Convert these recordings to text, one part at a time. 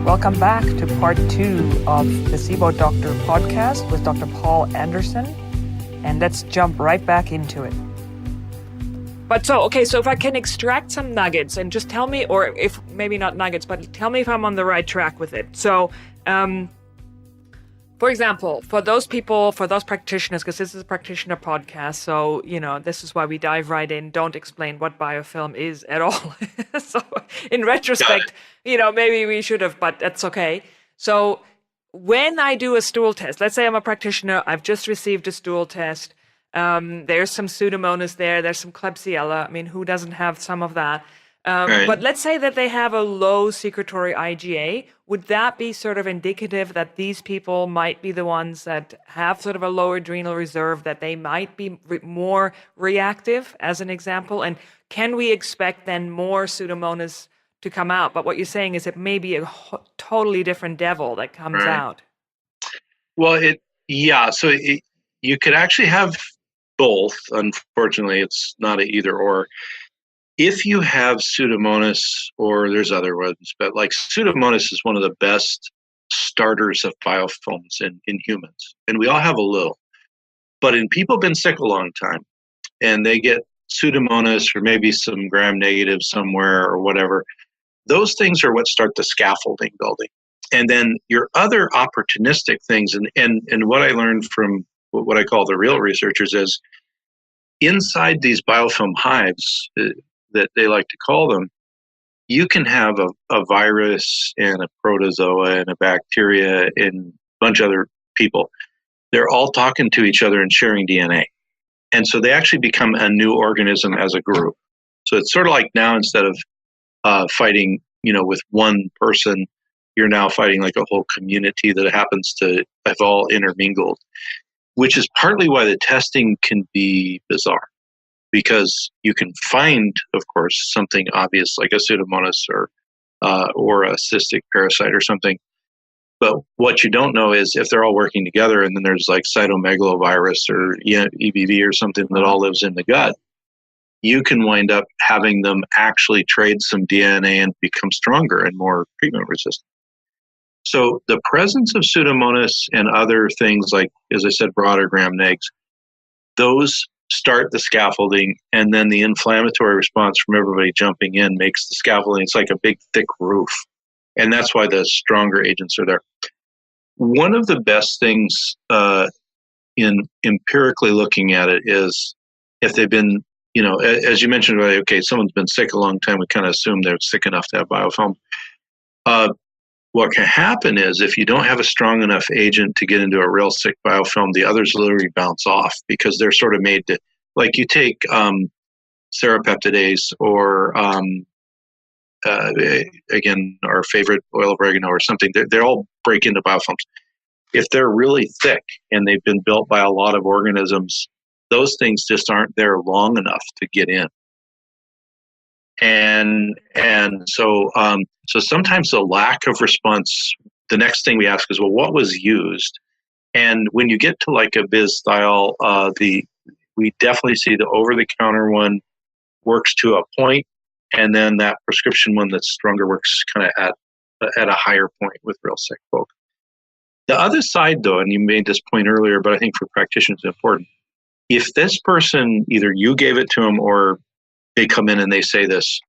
Welcome back to part 2 of the SIBO Doctor podcast with Dr. Paul Anderson. And let's jump right back into it. So if I can extract some nuggets and just tell me, or if maybe not nuggets, but tell me if I'm on the right track with it. So, for example, for those practitioners, because this is a practitioner podcast, so, this is why we dive right in, don't explain what biofilm is at all. So, in retrospect, maybe we should have, but that's okay. So, when I do a stool test, let's say I'm a practitioner, I've just received a stool test, there's some Pseudomonas there's some Klebsiella. I mean, who doesn't have some of that? Right. But let's say that they have a low secretory IgA. Would that be sort of indicative that these people might be the ones that have sort of a lower adrenal reserve, that they might be more reactive, as an example? And can we expect then more Pseudomonas to come out? But what you're saying is it may be a totally different devil that comes out. Well, so you could actually have both. Unfortunately, it's not an either or. If you have Pseudomonas, or there's other ones, but like Pseudomonas is one of the best starters of biofilms in humans. And we all have a little. But in people who've been sick a long time and they get Pseudomonas or maybe some gram-negative somewhere or whatever, those things are what start the scaffolding building. And then your other opportunistic things, and what I learned from what I call the real researchers is inside these biofilm hives that they like to call them, you can have a virus and a protozoa and a bacteria and a bunch of other people. They're all talking to each other and sharing DNA. And so they actually become a new organism as a group. So it's sort of like now instead of fighting, with one person, you're now fighting like a whole community that happens to have all intermingled, which is partly why the testing can be bizarre, because you can find, of course, something obvious like a Pseudomonas or a cystic parasite or something. But what you don't know is if they're all working together and then there's like cytomegalovirus or EBV or something that all lives in the gut, you can wind up having them actually trade some DNA and become stronger and more treatment resistant. So the presence of Pseudomonas and other things like, as I said, broader gram-negs, those start the scaffolding, and then the inflammatory response from everybody jumping in makes the scaffolding, it's like a big thick roof. And that's why the stronger agents are there. One of the best things in empirically looking at it is if they've been, as you mentioned, okay, someone's been sick a long time, we kind of assume they're sick enough to have biofilm. What can happen is if you don't have a strong enough agent to get into a real sick biofilm, the others literally bounce off because they're sort of made to, like you take serrapeptidase or, again, our favorite oil of oregano or something, they all break into biofilms. If they're really thick and they've been built by a lot of organisms, those things just aren't there long enough to get in. And so sometimes the lack of response, the next thing we ask is, well, what was used? And when you get to like a Bizthiol, we definitely see the over-the-counter one works to a point, and then that prescription one that's stronger works kind of at a higher point with real sick folk. The other side, though, and you made this point earlier, but I think for practitioners it's important. If this person, either you gave it to them or they come in and they say this,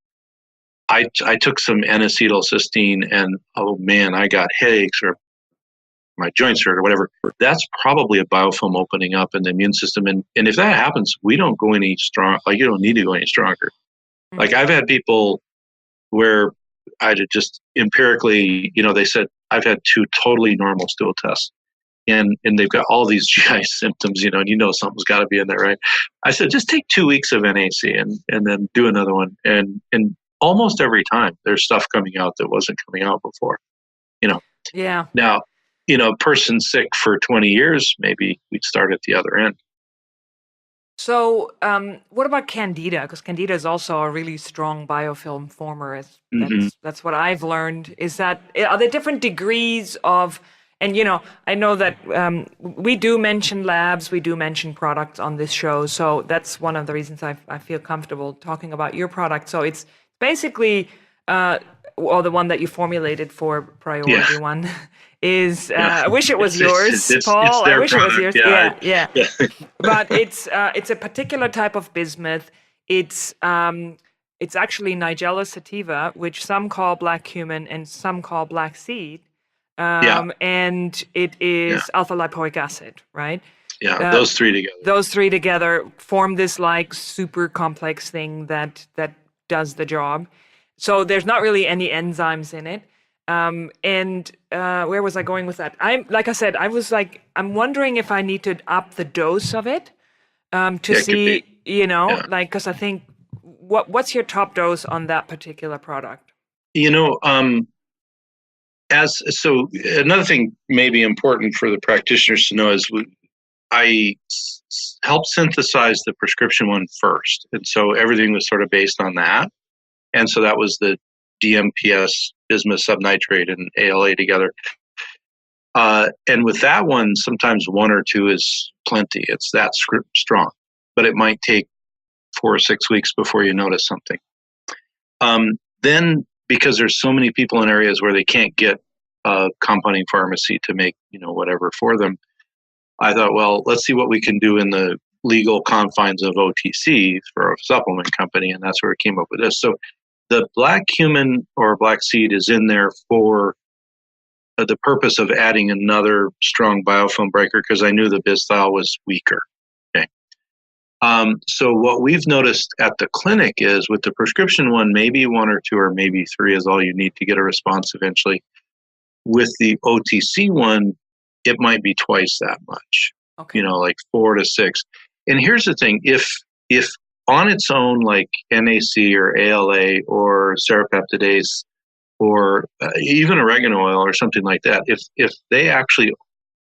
I took some N-acetylcysteine and, oh man, I got headaches or my joints hurt or whatever. That's probably a biofilm opening up in the immune system. And if that happens, we don't go any strong. Like, you don't need to go any stronger. Mm-hmm. Like, I've had people where I just empirically, they said, I've had 2 totally normal stool tests. And they've got all these GI symptoms, and something's got to be in there, right? I said, just take 2 weeks of NAC and then do another one. And almost every time there's stuff coming out that wasn't coming out before, Yeah. Now, a person sick for 20 years, maybe we'd start at the other end. So what about Candida? Because Candida is also a really strong biofilm former. That's what I've learned. Are there different degrees of... And, I know that we do mention labs, we do mention products on this show. So that's one of the reasons I feel comfortable talking about your product. So it's basically or the one that you formulated for priority Yeah. one, is Yeah. I wish it was yours, It's Paul. I their wish it was product. yours. Yeah. Yeah. Yeah. But it's a particular type of bismuth. It's actually Nigella sativa, which some call black cumin and some call black seed, Yeah. and it Yeah. is alpha lipoic acid, right? Yeah. Those three together. Those three together form this like super complex thing that does the job. So there's not really any enzymes in it. And where was I going with that? Like I said, I'm wondering if I need to up the dose of it to Yeah, it could see, be. like, because I think what's your top dose on that particular product? Another thing maybe important for the practitioners to know is I helped synthesize the prescription one first. And so everything was sort of based on that. And so that was the DMPS, bismuth subnitrate, and ALA together. And with that one, sometimes 1 or 2 is plenty. It's that strong, but it might take 4 or 6 weeks before you notice something. Then, because there's so many people in areas where they can't get a compounding pharmacy to make, whatever for them, I thought, well, let's see what we can do in the legal confines of OTC for a supplement company, and that's where we came up with this. So the black cumin or black seed is in there for the purpose of adding another strong biofilm breaker, because I knew the Bisthal was weaker. Okay. So what we've noticed at the clinic is with the prescription one, maybe 1 or 2 or maybe 3 is all you need to get a response eventually. With the OTC one, it might be twice that much. Okay. Like 4 to 6. And here's the thing: if on its own, like NAC or ALA or serrapeptidase or even oregano oil or something like that, if they actually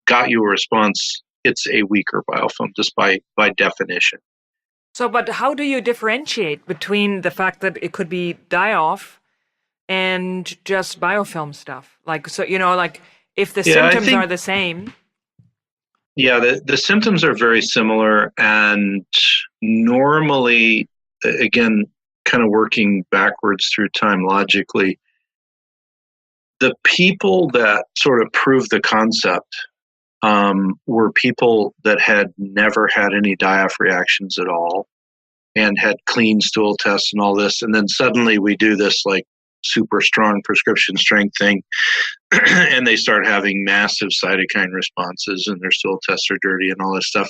got you a response, it's a weaker biofilm just by definition. So, but how do you differentiate between the fact that it could be die-off and just biofilm stuff? Like, so, like if the symptoms are the same. Yeah, the symptoms are very similar, and normally, again, kind of working backwards through time logically, the people that sort of proved the concept were people that had never had any die-off reactions at all and had clean stool tests and all this. And then suddenly we do this like super strong prescription strength thing and they start having massive cytokine responses and their stool tests are dirty and all this stuff.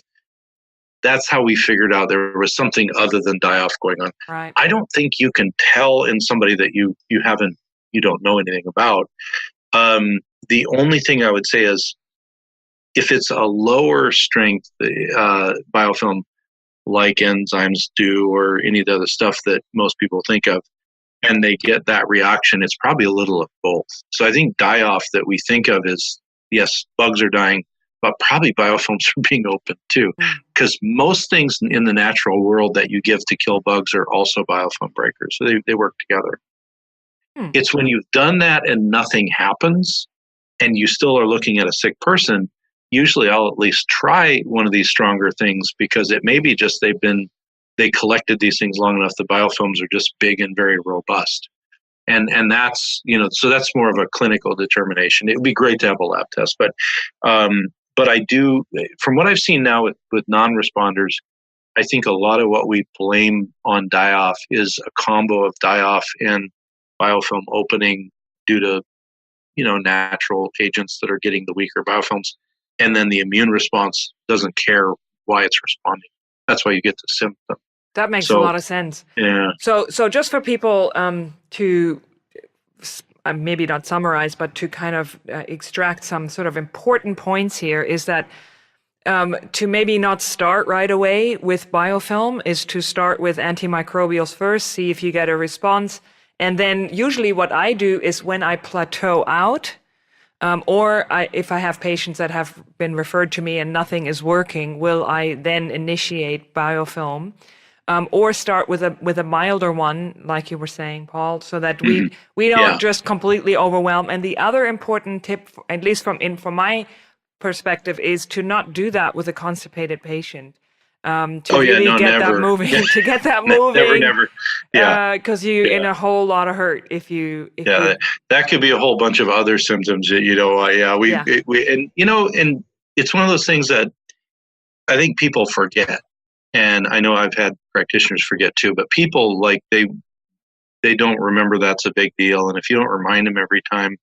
That's how we figured out there was something other than die-off going on. Right. I don't think you can tell in somebody that you don't know anything about. The only thing I would say is if it's a lower strength biofilm like enzymes do or any of the other stuff that most people think of, and they get that reaction, it's probably a little of both. So I think die-off that we think of is, yes, bugs are dying, but probably biofilms are being opened too. Because most things in the natural world that you give to kill bugs are also biofilm breakers. So they work together. It's when you've done that and nothing happens and you still are looking at a sick person, usually I'll at least try one of these stronger things because it may be just they collected these things long enough. The biofilms are just big and very robust. And that's, so that's more of a clinical determination. It would be great to have a lab test, but I do, from what I've seen now with non-responders, I think a lot of what we blame on die-off is a combo of die-off and biofilm opening due to, natural agents that are getting the weaker biofilms. And then the immune response doesn't care why it's responding. That's why you get the symptom. That makes a lot of sense. Yeah. So just for people to maybe not summarize, but to kind of extract some sort of important points here is that to maybe not start right away with biofilm is to start with antimicrobials first, see if you get a response. And then usually what I do is when I plateau out, if I have patients that have been referred to me and nothing is working, will I then initiate biofilm, or start with a milder one, like you were saying, Paul, so that we don't just completely overwhelm. And the other important tip, at least from my perspective, is to not do that with a constipated patient. to really get that never. moving, Yeah. to get that Never, moving, never. Yeah. because you're in Yeah. a whole lot of hurt if you That could be a whole bunch of other symptoms that, yeah. and it's one of those things that I think people forget. And I know I've had practitioners forget too, but people they don't remember that's a big deal. And if you don't remind them every time,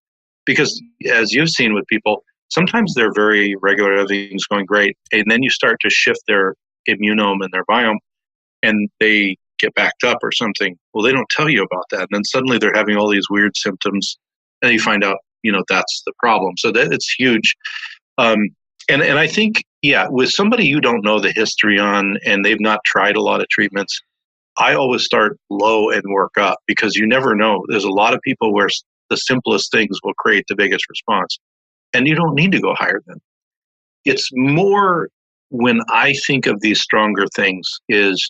because as you've seen with people, sometimes they're very regular, everything's going great. And then you start to shift their immunome and their biome and they get backed up or something. Well, they don't tell you about that. And then suddenly they're having all these weird symptoms and you find out, that's the problem. So that it's huge. And I think, with somebody you don't know the history on and they've not tried a lot of treatments, I always start low and work up because you never know. There's a lot of people where the simplest things will create the biggest response. And you don't need to go higher than. It's more when I think of these stronger things is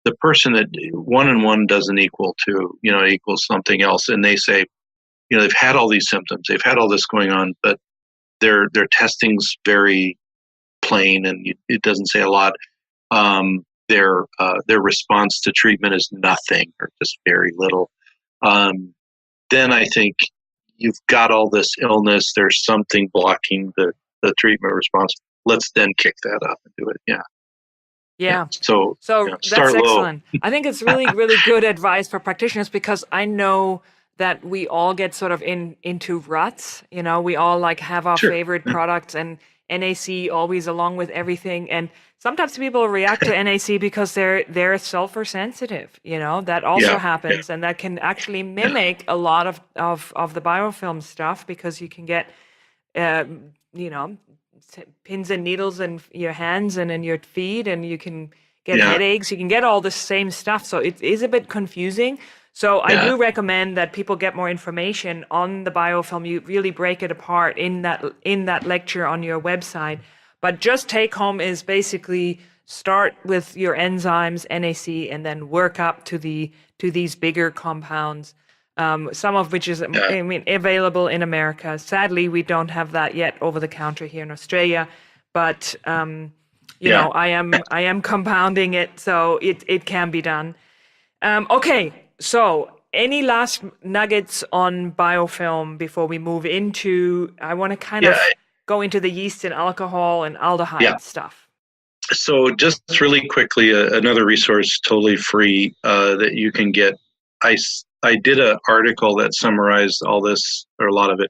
the person that 1 and 1 doesn't equal 2, it equals something else. And they say, they've had all these symptoms, they've had all this going on, but their testing's very plain and it doesn't say a lot. Their response to treatment is nothing or just very little. Then I think you've got all this illness. There's something blocking the treatment response. Let's then kick that up and do it. Yeah. So that's excellent. I think it's really, really good advice for practitioners because I know that we all get sort of into ruts. We all have our favorite products and NAC always along with everything. And sometimes people react to NAC because they're sulfur sensitive. That also happens, and that can actually mimic a lot of the biofilm stuff because you can get pins and needles in your hands and in your feet, and you can get headaches. You can get all the same stuff. So it is a bit confusing. So I do recommend that people get more information on the biofilm. You really break it apart in that lecture on your website. But just take home is basically start with your enzymes, NAC, and then work up to these bigger compounds. Some of which is available in America. Sadly, we don't have that yet over the counter here in Australia. But I am compounding it, so it can be done. Okay. So, any last nuggets on biofilm before we move into? I want to kind of go into the yeast and alcohol and aldehyde stuff. So, just really quickly, another resource totally free that you can get. I did an article that summarized all this, or a lot of it,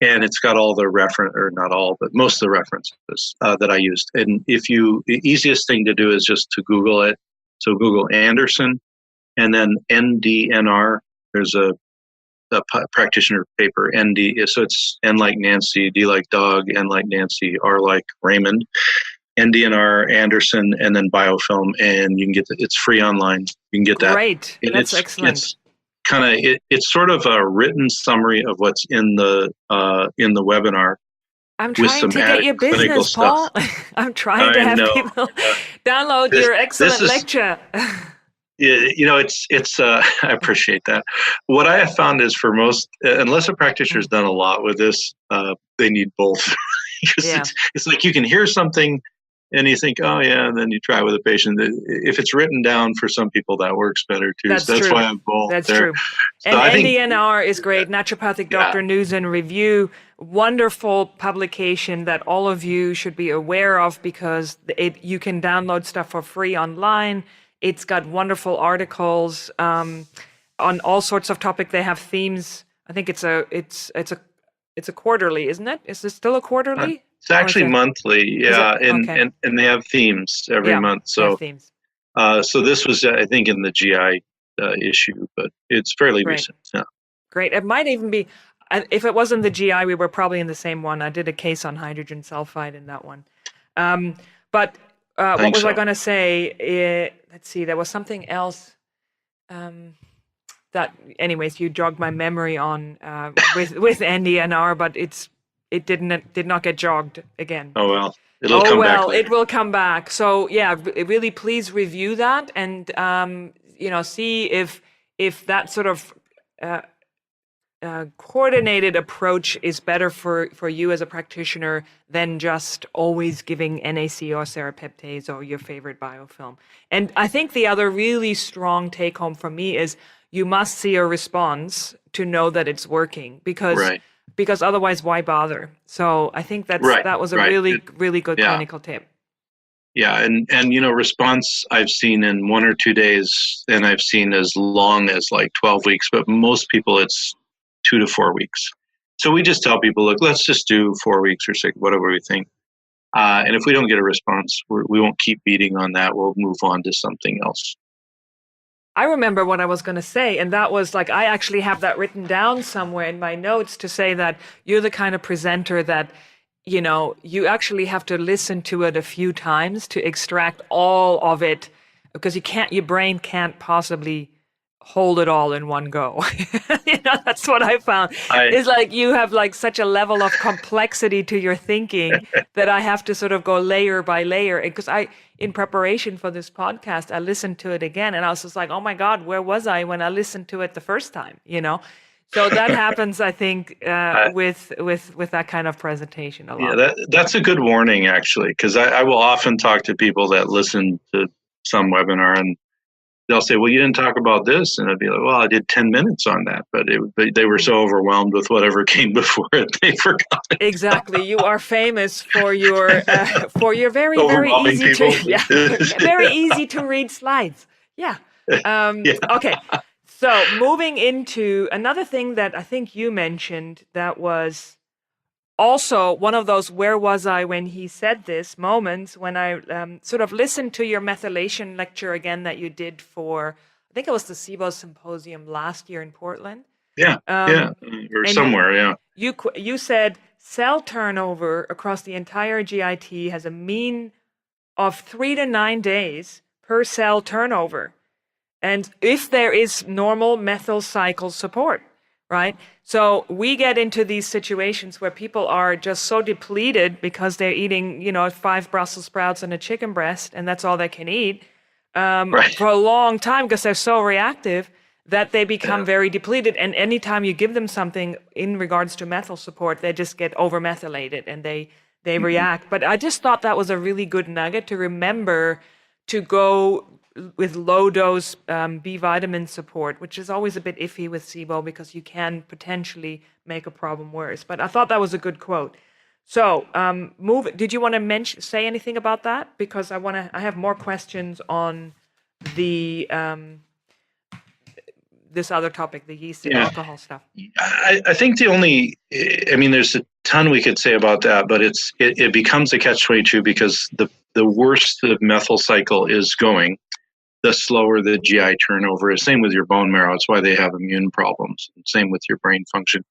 and it's got all the reference, or not all, but most of the references that I used. And the easiest thing to do is just to Google it. So, Google Anderson. And then NDNR, there's a practitioner paper, ND. So it's N like Nancy, D like dog, N like Nancy, R like Raymond, NDNR, Anderson, and then biofilm. And you can get it's free online. You can get that. Great. That's excellent. It's it's sort of a written summary of what's in the webinar. I'm trying to get your business, Paul. I'm trying to have people download your excellent lecture. It's I appreciate that. What I have found is for most, unless a practitioner's done a lot with this, they need both. It's like you can hear something and you think, oh yeah, and then you try with a patient. If it's written down for some people, that works better too. That's true. Why I'm both. That's there. true. So and NDNR is great. Naturopathic Doctor News and Review. Wonderful publication that all of you should be aware of because you can download stuff for free online. It's got wonderful articles on all sorts of topics. They have themes. I think it's a quarterly, isn't it? Is this still a quarterly? It's actually monthly, and they have themes every month. So themes. So this was, I think, in the GI issue, but it's fairly recent. Yeah. Great. It might even be. If it wasn't the GI, we were probably in the same one. I did a case on hydrogen sulfide in that one. But what was I going to say? Let's see. There was something else that, anyways, you jogged my memory on with NDNR, but it did not get jogged again. Oh well, it'll come back later. It will come back. So yeah, really, please review that and see if that sort of coordinated approach is better for you as a practitioner than just always giving NAC or serrapeptase or your favorite biofilm. And I think the other really strong take home for me is you must see a response to know that it's working, because otherwise why bother? So I think that was a really good clinical tip. Yeah, and response I've seen in 1 or 2 days, and I've seen as long as like 12 weeks, but most people it's 2 to 4 weeks. So we just tell people, look, let's just do 4 weeks or 6, whatever we think. And if we don't get a response, we won't keep beating on that. We'll move on to something else. I remember what I was going to say, and that was like, I actually have that written down somewhere in my notes to say that you're the kind of presenter that, you actually have to listen to it a few times to extract all of it, because your brain can't possibly hold it all in one go. That's what I found. It's like you have like such a level of complexity to your thinking that I have to sort of go layer by layer. Because in preparation for this podcast, I listened to it again, and I was just like, oh my God, where was I when I listened to it the first time? So that happens, I think, with that kind of presentation a lot. Yeah, that's a good warning, actually, because I will often talk to people that listen to some webinar, and they'll say, well, you didn't talk about this. And I'd be like, well, I did 10 minutes on that, but they were so overwhelmed with whatever came before it, they forgot it. Exactly. You are famous for your very, very easy very easy to read slides. Yeah. Okay. So moving into another thing that I think you mentioned that was also one of those where was I when he said this moments, when I sort of listened to your methylation lecture again that you did for, I think it was the SIBO Symposium last year in Portland. Or somewhere, You said cell turnover across the entire GIT has a mean of 3 to 9 days per cell turnover. And if there is normal methyl cycle support, right? So we get into these situations where people are just so depleted because they're eating, 5 Brussels sprouts and a chicken breast, and that's all they can eat for a long time because they're so reactive that they become very depleted. And anytime you give them something in regards to methyl support, they just get overmethylated and they react. But I just thought that was a really good nugget to remember, to go with low dose B vitamin support, which is always a bit iffy with SIBO because you can potentially make a problem worse. But I thought that was a good quote. So did you want to say anything about that? Because I have more questions on the this other topic, the yeast and alcohol stuff. I think there's a ton we could say about that, but it becomes a catch-22 because the worse the methyl cycle is going, the slower the GI turnover is. Same with your bone marrow. It's why they have immune problems. Same with your brain function.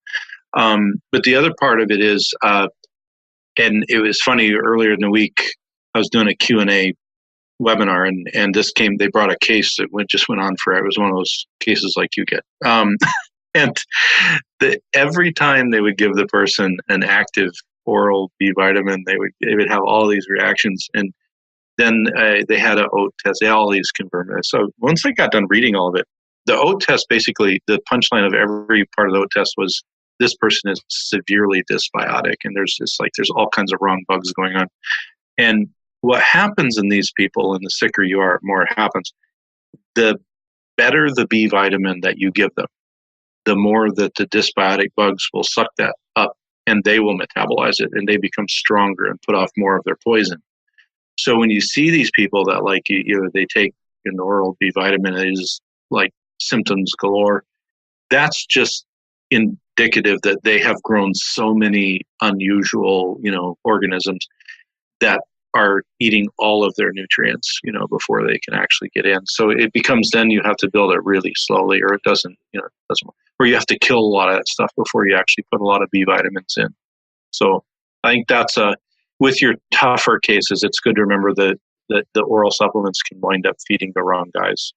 But the other part of it is, and it was funny, earlier in the week, I was doing a Q&A webinar, and they brought a case that just went on forever. It was one of those cases like you get. And every time they would give the person an active oral B vitamin, they would have all these reactions. And then they had an OAT test. They had all these confirmed. So once I got done reading all of it, the OAT test, basically the punchline of every part of the OAT test was, this person is severely dysbiotic, and there's all kinds of wrong bugs going on. And what happens in these people, and the sicker you are, more it happens, the better the B vitamin that you give them, the more that the dysbiotic bugs will suck that up, and they will metabolize it, and they become stronger and put off more of their poison. So when you see these people that they take an oral B vitamin, it is like symptoms galore, that's just indicative that they have grown so many unusual, organisms that are eating all of their nutrients, before they can actually get in. So it becomes, then you have to build it really slowly, or it doesn't, or you have to kill a lot of that stuff before you actually put a lot of B vitamins in. So I think that's with your tougher cases, it's good to remember that the oral supplements can wind up feeding the wrong guys.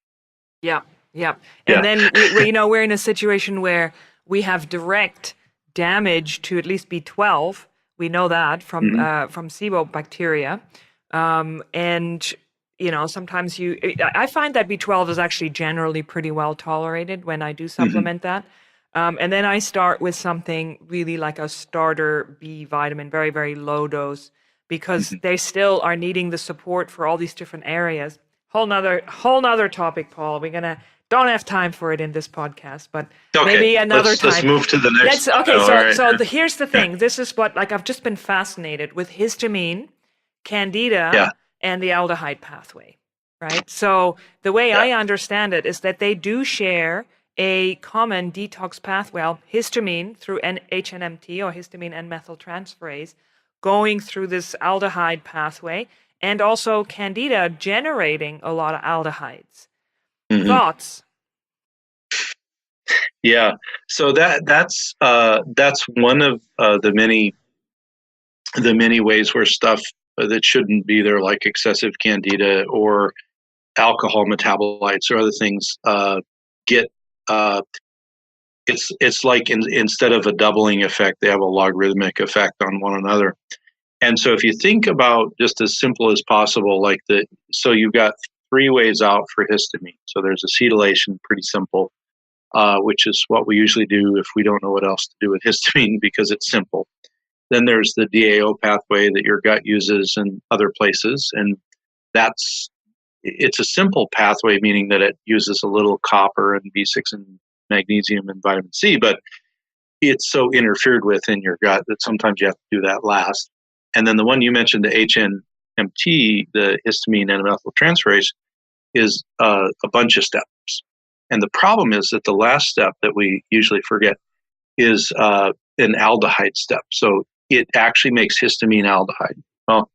Yeah. And then we're in a situation where we have direct damage to at least B12. We know that from SIBO bacteria, and sometimes I find that B12 is actually generally pretty well tolerated when I do supplement that. And then I start with something really like a starter B vitamin, very, very low dose, because Mhm. they still are needing the support for all these different areas. Whole nother topic, Paul. We're gonna don't have time for it in this podcast, but Okay, maybe another let's time. move to the next Let's one. okay. All So right. so here's the thing. This is what like I've just been fascinated with histamine, candida, Yeah, and the aldehyde pathway. Right. So the way yeah. I understand it is that they do share a common detox pathway, well, histamine through HNMT or histamine N-methyltransferase, going through this aldehyde pathway, and also candida generating a lot of aldehydes. hmm Thoughts? Yeah. So that's one of the many ways where stuff that shouldn't be there, like excessive candida or alcohol metabolites or other things, get. Uh, it's like instead of a doubling effect, they have a logarithmic effect on one another. And so if you think about just as simple as possible, like so you've got three ways out for histamine. So there's acetylation, pretty simple, which is what we usually do if we don't know what else to do with histamine because it's simple. Then there's the DAO pathway that your gut uses in other places, and it's a simple pathway, meaning that it uses a little copper and B6 and magnesium and vitamin C, but it's so interfered with in your gut that sometimes you have to do that last. And then the one you mentioned, the HNMT, the histamine N-methyltransferase, is a bunch of steps. And the problem is that the last step that we usually forget is an aldehyde step. So it actually makes histamine aldehyde. Well,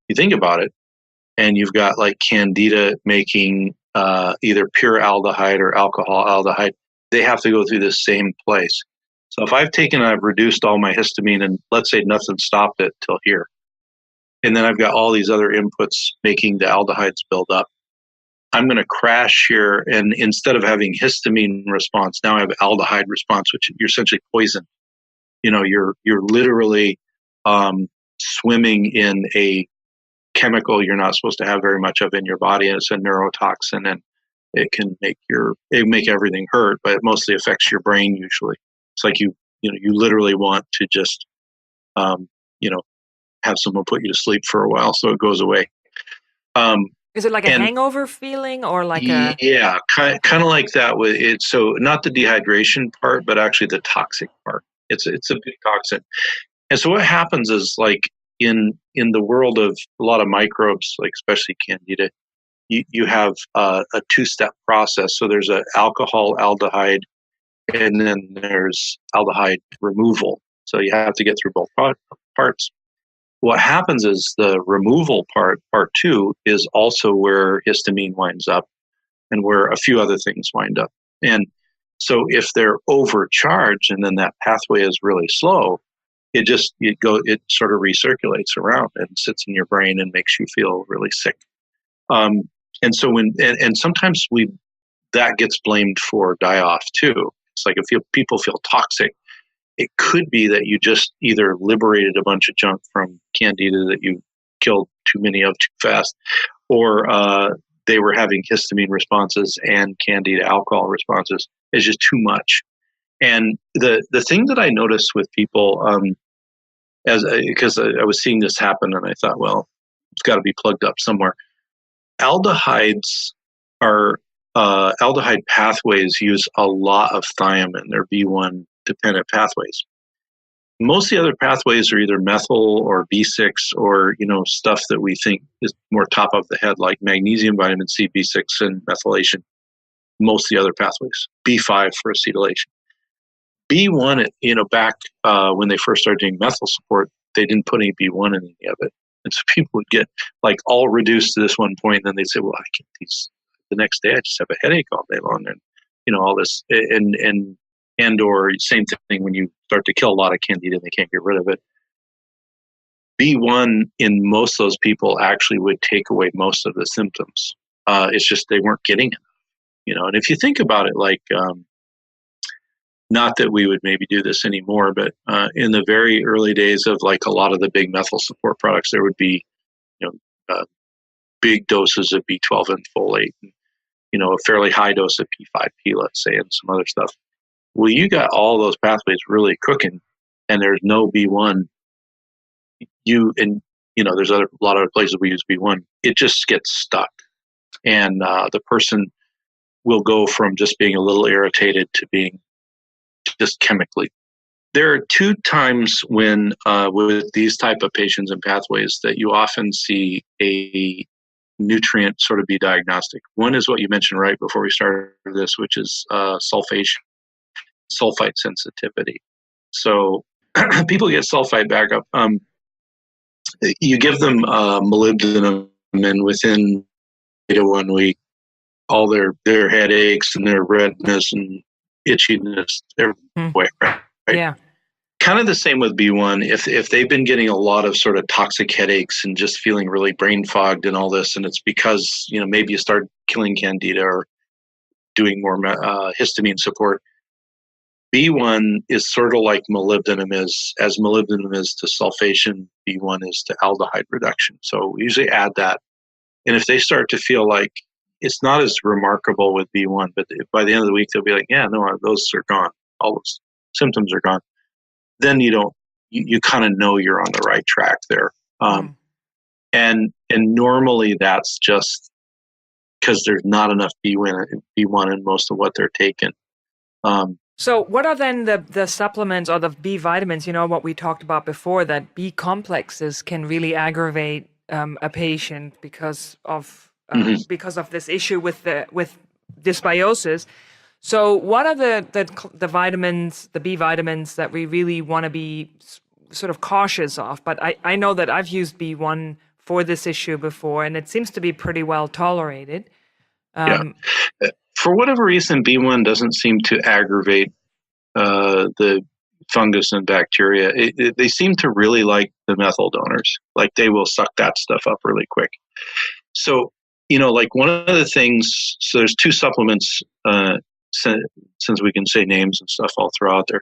you think about it, and you've got like candida making either pure aldehyde or alcohol aldehyde. They have to go through the same place. So if I've reduced all my histamine, and let's say nothing stopped it till here, and then I've got all these other inputs making the aldehydes build up, I'm going to crash here, and instead of having histamine response, now I have aldehyde response, which you're essentially poisoned. You're literally swimming in a chemical you're not supposed to have very much of in your body, and it's a neurotoxin, and it can make everything hurt, but it mostly affects your brain usually. It's like you literally want to just um, you know have someone put you to sleep for a while so it goes away. Um, Is it like a and hangover feeling or like a yeah, kind of like that with it. So not the dehydration part, but actually the toxic part. It's a big toxin. And so what happens is like in the world of a lot of microbes, like especially candida, you have a two-step process. So there's an alcohol aldehyde, and then there's aldehyde removal. So you have to get through both parts. What happens is the removal part two, is also where histamine winds up and where a few other things wind up. And so if they're overcharged and then that pathway is really slow, it sort of recirculates around and sits in your brain and makes you feel really sick. Um, and so and sometimes that gets blamed for die-off too. It's like if people feel toxic, it could be that you just either liberated a bunch of junk from candida that you killed too many of too fast, or they were having histamine responses and candida alcohol responses. It's just too much. And the thing that I noticed with people, because I was seeing this happen, and I thought, well, it's got to be plugged up somewhere. Aldehydes are aldehyde pathways use a lot of thiamine. They're B1 dependent pathways. Most of the other pathways are either methyl or B6 or stuff that we think is more top of the head, like magnesium, vitamin C, B6, and methylation. Most of the other pathways, B5 for acetylation. B1, back when they first started doing methyl support, they didn't put any B1 in any of it. And so people would get like all reduced to this one point, and then they'd say, well, I get these, the next day I just have a headache all day long. And, all this, and or same thing when you start to kill a lot of candida and they can't get rid of it. B1 in most of those people actually would take away most of the symptoms. It's just they weren't getting it, and if you think about it, like, not that we would maybe do this anymore, but in the very early days of like a lot of the big methyl support products, there would be, big doses of B12 and folate, and, a fairly high dose of P5P, let's say, and some other stuff. Well, you got all those pathways really cooking, and there's no B1. There's a lot of other places we use B1. It just gets stuck, and the person will go from just being a little irritated to being just chemically. There are two times when with these type of patients and pathways that you often see a nutrient sort of be diagnostic. One is what you mentioned right before we started this, which is sulfite sensitivity. So people get sulfite backup. You give them molybdenum, and within 1 week, all their headaches and their redness and itchiness everywhere. Right? Yeah. Kind of the same with B1. If they've been getting a lot of sort of toxic headaches and just feeling really brain fogged and all this, and it's because maybe you start killing candida or doing more histamine support. B1 is sort of like molybdenum is, as molybdenum is to sulfation, B1 is to aldehyde reduction. So we usually add that. And if they start to feel like it's not as remarkable with B1, but by the end of the week, they'll be like, yeah, no, those are gone. All those symptoms are gone. Then you kind of know you're on the right track there. And normally that's just because there's not enough B1 in most of what they're taking. So what are then the supplements or the B vitamins? What we talked about before, that B complexes can really aggravate a patient because of this issue with dysbiosis. So what are the vitamins, the B vitamins that we really want to be sort of cautious of? But I know that I've used B1 for this issue before, and it seems to be pretty well tolerated. For whatever reason, B1 doesn't seem to aggravate the fungus and bacteria. They seem to really like the methyl donors. Like they will suck that stuff up really quick. So, like one of the things, so there's two supplements, since we can say names and stuff all throughout there.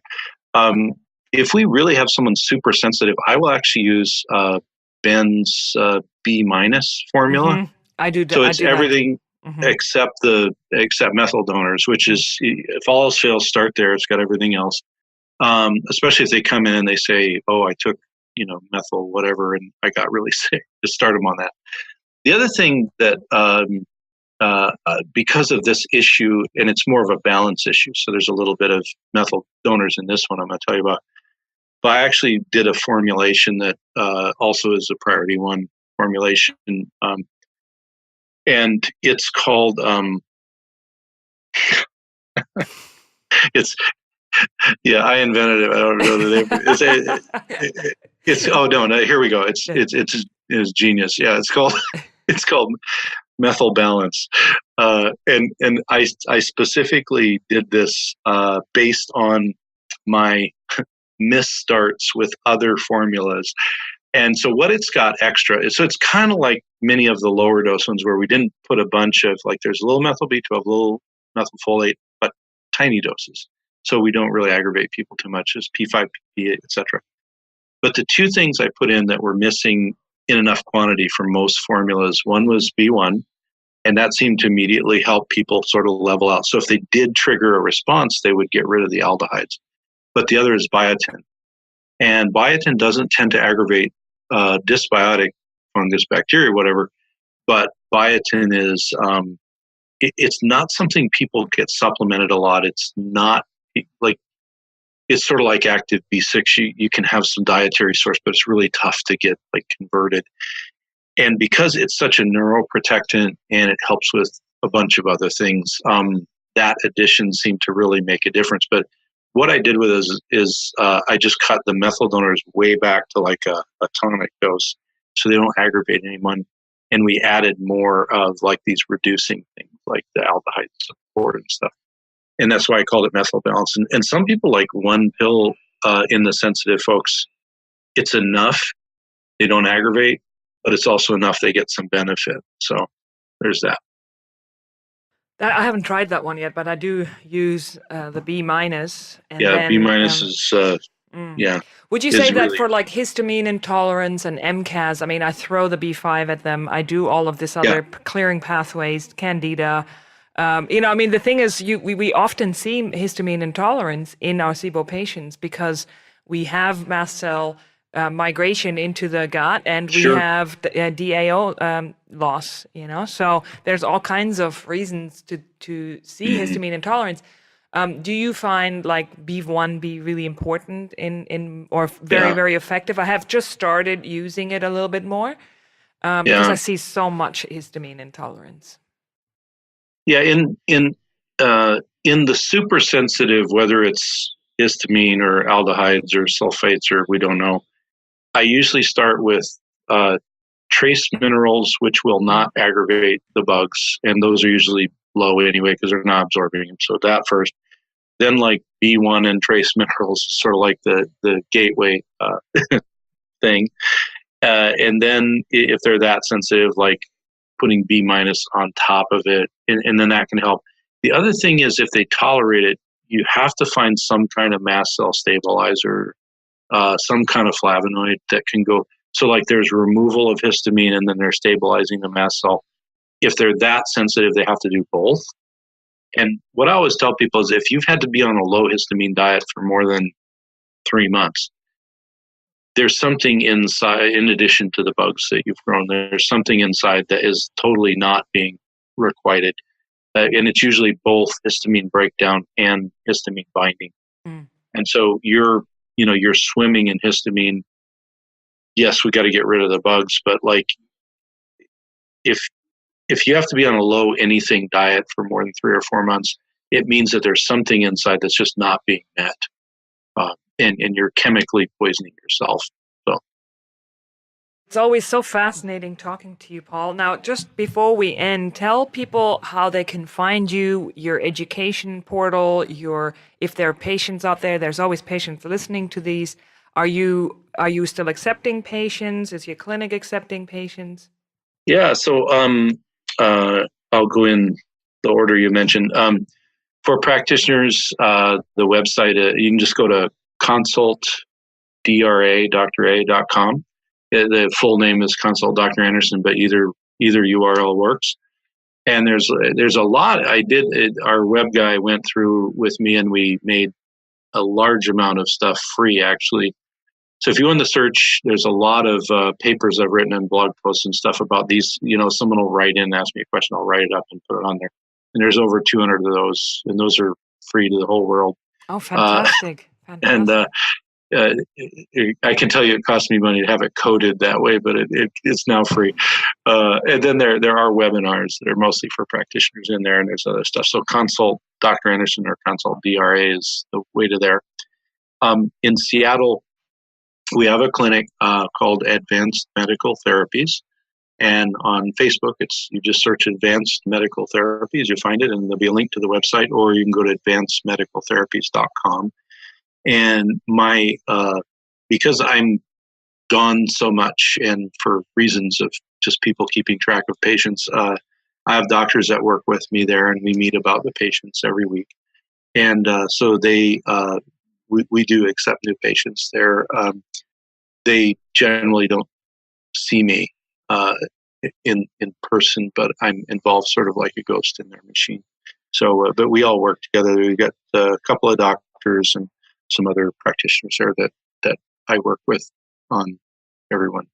If we really have someone super sensitive, I will actually use Ben's B- formula. Mm-hmm. I do. So it's everything except methyl donors, which is, if all else fails, start there. It's got everything else. Especially if they come in and they say, "Oh, I took methyl whatever and I got really sick." Just start them on that. The other thing that because of this issue, and it's more of a balance issue, so there's a little bit of methyl donors in this one I'm going to tell you about. But I actually did a formulation that also is a priority one formulation, and it's called it's I invented it. I don't know the name. It's oh no, here we go. It's genius. Yeah, it's called Methyl Balance, and I specifically did this based on my misstarts with other formulas. And so what it's got extra is, so it's kind of like many of the lower dose ones where we didn't put a bunch of, like there's a little methyl B12, a little methyl folate, but tiny doses. So we don't really aggravate people too much as P5P, etc. But the two things I put in that were missing in enough quantity for most formulas, one was B1, and that seemed to immediately help people sort of level out. So if they did trigger a response, they would get rid of the aldehydes. But the other is biotin. And biotin doesn't tend to aggravate dysbiotic fungus, bacteria, whatever. But biotin is, it's not something people get supplemented a lot. It's not like, it's sort of like active B6. You can have some dietary source, but it's really tough to get like converted. And because it's such a neuroprotectant and it helps with a bunch of other things, that addition seemed to really make a difference. But what I did with it is I just cut the methyl donors way back to like a tonic dose, so they don't aggravate anyone. And we added more of like these reducing things, like the aldehyde support and stuff. And that's why I called it Methyl Balance. And some people like one pill in the sensitive folks. It's enough; they don't aggravate, but it's also enough they get some benefit. So there's that. I haven't tried that one yet, but I do use the B-. B- is Would you is say that really, for like histamine intolerance and MCAS, I mean, I throw the B5 at them. I do all of this other clearing pathways, candida, The thing is, we often see histamine intolerance in our SIBO patients because we have mast cell migration into the gut and we have DAO loss, So there's all kinds of reasons to see histamine intolerance. Do you find like BIV1 be really important or very, very effective? I have just started using it a little bit more because I see so much histamine intolerance. Yeah, in the super sensitive, whether it's histamine or aldehydes or sulfates or we don't know, I usually start with trace minerals, which will not aggravate the bugs, and those are usually low anyway because they're not absorbing them. So that first, then like B1 and trace minerals is sort of like the gateway thing, and then if they're that sensitive, like putting B- on top of it, and then that can help. The other thing is if they tolerate it, you have to find some kind of mast cell stabilizer, some kind of flavonoid that can go. So like there's removal of histamine and then they're stabilizing the mast cell. If they're that sensitive, they have to do both. And what I always tell people is if you've had to be on a low histamine diet for more than 3 months, there's something inside, in addition to the bugs that you've grown, there's something inside that is totally not being requited. And it's usually both histamine breakdown and histamine binding. And so you're swimming in histamine. Yes, we got to get rid of the bugs, but like if you have to be on a low anything diet for more than 3 or 4 months, it means that there's something inside that's just not being met. And you're chemically poisoning yourself. So it's always so fascinating talking to you, Paul. Now, just before we end, tell people how they can find you, your education portal, if there are patients out there. There's always patients listening to these. Are you still accepting patients? Is your clinic accepting patients? Yeah. So I'll go in the order you mentioned. For practitioners, the website you can just go to consultdra.com. The full name is Consult Dr. Anderson, but either URL works. And there's a lot. Our web guy went through with me, and we made a large amount of stuff free, actually. So if you want to search, there's a lot of papers I've written and blog posts and stuff about these. Someone will write in and ask me a question. I'll write it up and put it on there. And there's over 200 of those, and those are free to the whole world. Oh, fantastic. And I can tell you it cost me money to have it coded that way, but it's now free. And then there are webinars that are mostly for practitioners in there, and there's other stuff. So Consult Dr. Anderson or Consult DRA is the way to there. In Seattle, we have a clinic called Advanced Medical Therapies. And on Facebook, you just search Advanced Medical Therapies, you find it, and there'll be a link to the website, or you can go to advancedmedicaltherapies.com. And because I'm gone so much, and for reasons of just people keeping track of patients, I have doctors that work with me there, and we meet about the patients every week. And so we do accept new patients there. They generally don't see me in person, but I'm involved sort of like a ghost in their machine. So, but we all work together. We've got a couple of doctors and some other practitioners there that I work with on everyone.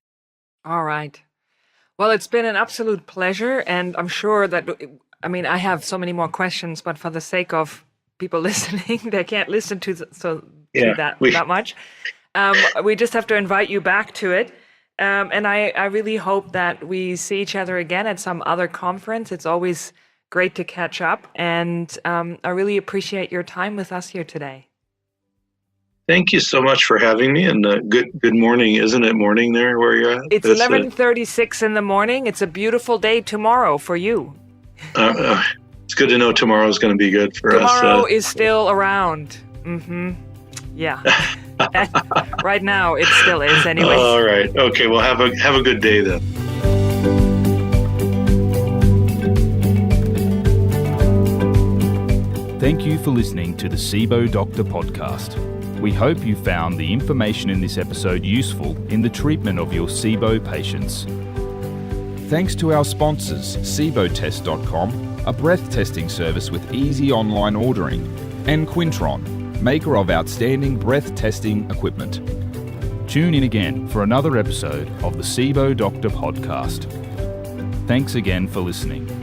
All right. Well, it's been an absolute pleasure, and I'm sure that, I have so many more questions, but for the sake of people listening, they can't listen to that much. We just have to invite you back to it. And I really hope that we see each other again at some other conference. It's always great to catch up, and I really appreciate your time with us here today. Thank you so much for having me, and good morning. Isn't it morning there where you're at? It's 11:36 in the morning. It's a beautiful day tomorrow for you. It's good to know tomorrow's going to be good for us. Tomorrow is still around. Mm-hmm. Yeah. Right now, it still is anyway. All right. Okay. Well, have a good day then. Thank you for listening to the SIBO Doctor podcast. We hope you found the information in this episode useful in the treatment of your SIBO patients. Thanks to our sponsors, SIBOtest.com, a breath testing service with easy online ordering, and Quintron, maker of outstanding breath testing equipment. Tune in again for another episode of the SIBO Doctor Podcast. Thanks again for listening.